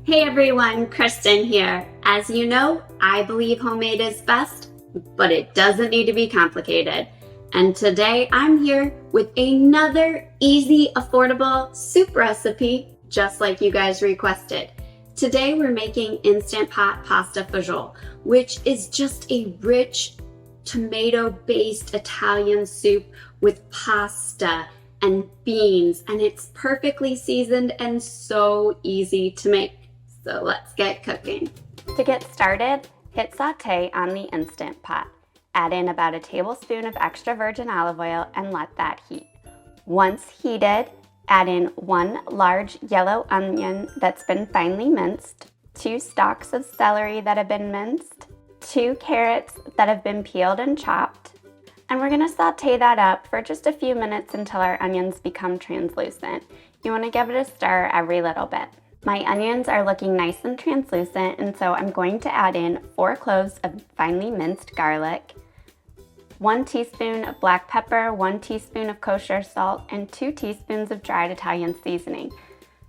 Hey everyone, Kristen here. As you know, I believe homemade is best, but it doesn't need to be complicated. And today I'm here with another easy, affordable soup recipe, just like you guys requested. Today we're making Instant Pot Pasta Fagioli, which is just a rich tomato-based Italian soup with pasta and beans, and it's perfectly seasoned and so easy to make. So let's get cooking. To get started, hit saute on the Instant Pot. Add in about a tablespoon of extra virgin olive oil and let that heat. Once heated, add in 1 large yellow onion that's been finely minced, 2 stalks of celery that have been minced, 2 carrots that have been peeled and chopped, and we're going to saute that up for just a few minutes until our onions become translucent. You want to give it a stir every little bit. My onions are looking nice and translucent, and so I'm going to add in 4 cloves of finely minced garlic, 1 teaspoon of black pepper, 1 teaspoon of kosher salt, and 2 teaspoons of dried Italian seasoning.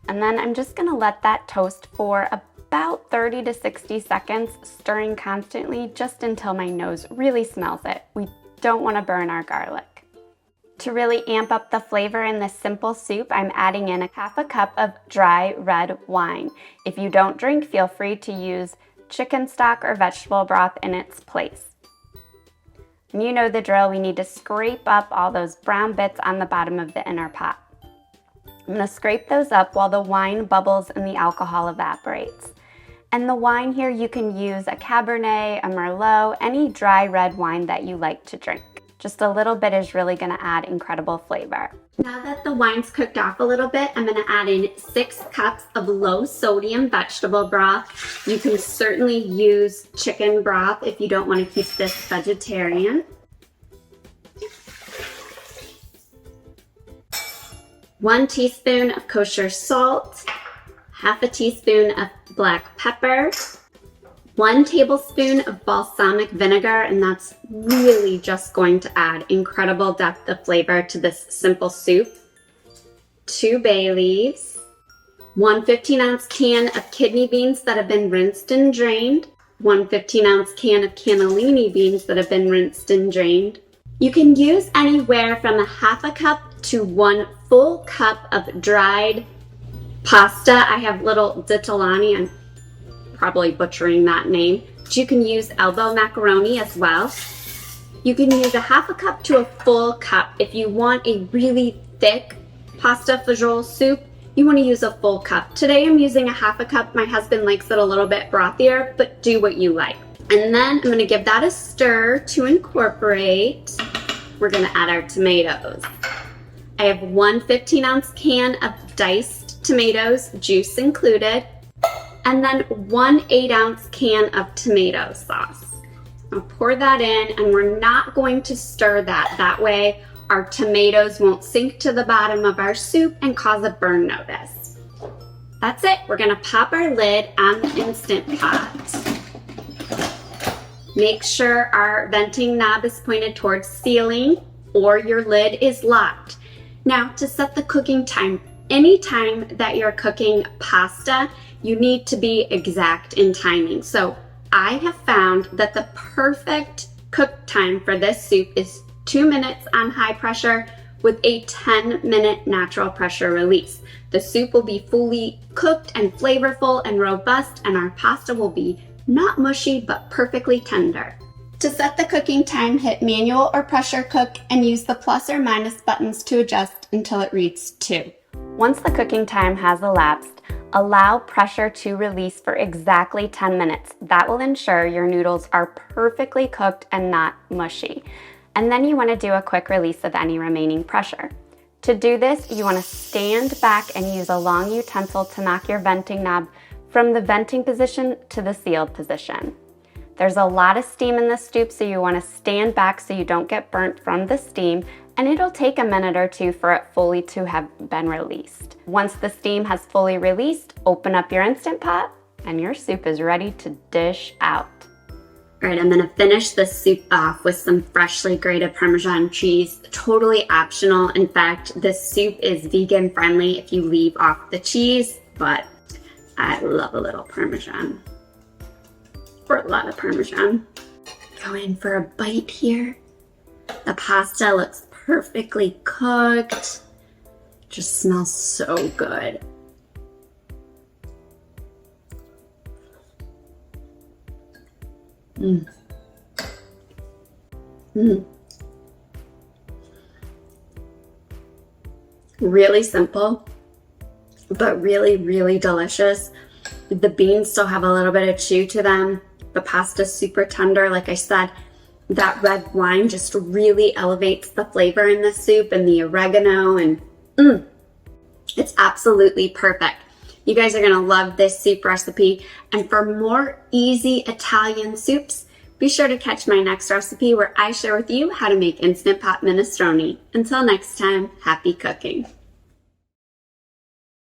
And then I'm just going to let that toast for about 30 to 60 seconds, stirring constantly just until my nose really smells it. We don't want to burn our garlic. To really amp up the flavor in this simple soup, I'm adding in half a cup of dry red wine. If you don't drink, feel free to use chicken stock or vegetable broth in its place. And you know the drill, we need to scrape up all those brown bits on the bottom of the inner pot. I'm going to scrape those up while the wine bubbles and the alcohol evaporates. And the wine here, you can use a Cabernet, a Merlot, any dry red wine that you like to drink. Just a little bit is really going to add incredible flavor. Now that the wine's cooked off a little bit, I'm going to add in 6 cups of low sodium vegetable broth. You can certainly use chicken broth if you don't want to keep this vegetarian. 1 teaspoon of kosher salt, half a teaspoon of black pepper, 1 tablespoon of balsamic vinegar, and that's really just going to add incredible depth of flavor to this simple soup. 2 bay leaves, 1 15-ounce can of kidney beans that have been rinsed and drained, 1 15-ounce can of cannellini beans that have been rinsed and drained. You can use anywhere from a half a cup to 1 full cup of dried pasta. I have little ditalani, I'm probably butchering that name, but you can use elbow macaroni as well. You can use a half a cup to a full cup. If you want a really thick pasta fagioli soup, you want to use a full cup. Today I'm using a half a cup. My husband likes it a little bit frothier, but do what you like. And then I'm going to give that a stir to incorporate. We're going to add our tomatoes. I have 1 15-ounce can of diced tomatoes, juice included, and then 1 8-ounce can of tomato sauce. I'll pour that in, and we're not going to stir that. That way our tomatoes won't sink to the bottom of our soup and cause a burn notice. That's it. We're going to pop our lid on the Instant Pot. Make sure our venting knob is pointed towards ceiling or your lid is locked. Now to set the cooking time, anytime that you're cooking pasta, you need to be exact in timing. So I have found that the perfect cook time for this soup is 2 minutes on high pressure with a 10-minute natural pressure release. The soup will be fully cooked and flavorful and robust, and our pasta will be not mushy but perfectly tender. To set the cooking time, hit manual or pressure cook and use the plus or minus buttons to adjust until it reads 2. Once the cooking time has elapsed, allow pressure to release for exactly 10 minutes. That will ensure your noodles are perfectly cooked and not mushy. And then you want to do a quick release of any remaining pressure. To do this, you want to stand back and use a long utensil to knock your venting knob from the venting position to the sealed position. There's a lot of steam in this soup, so you want to stand back so you don't get burnt from the steam, and it'll take a minute or 2 for it fully to have been released. Once the steam has fully released, open up your Instant Pot and your soup is ready to dish out. All right, I'm gonna finish this soup off with some freshly grated Parmesan cheese, totally optional. In fact, this soup is vegan friendly if you leave off the cheese, but I love a little Parmesan, or a lot of Parmesan. Go in for a bite here. The pasta looks perfectly cooked. Just smells so good. Mmm. Mmm. Really simple, but really, really delicious. The beans still have a little bit of chew to them. The pasta's super tender. Like I said, that red wine just really elevates the flavor in the soup, and the oregano, and it's absolutely perfect. You guys are gonna love this soup recipe. And for more easy Italian soups, be sure to catch my next recipe where I share with you how to make instant pot minestrone. Until next time, happy cooking.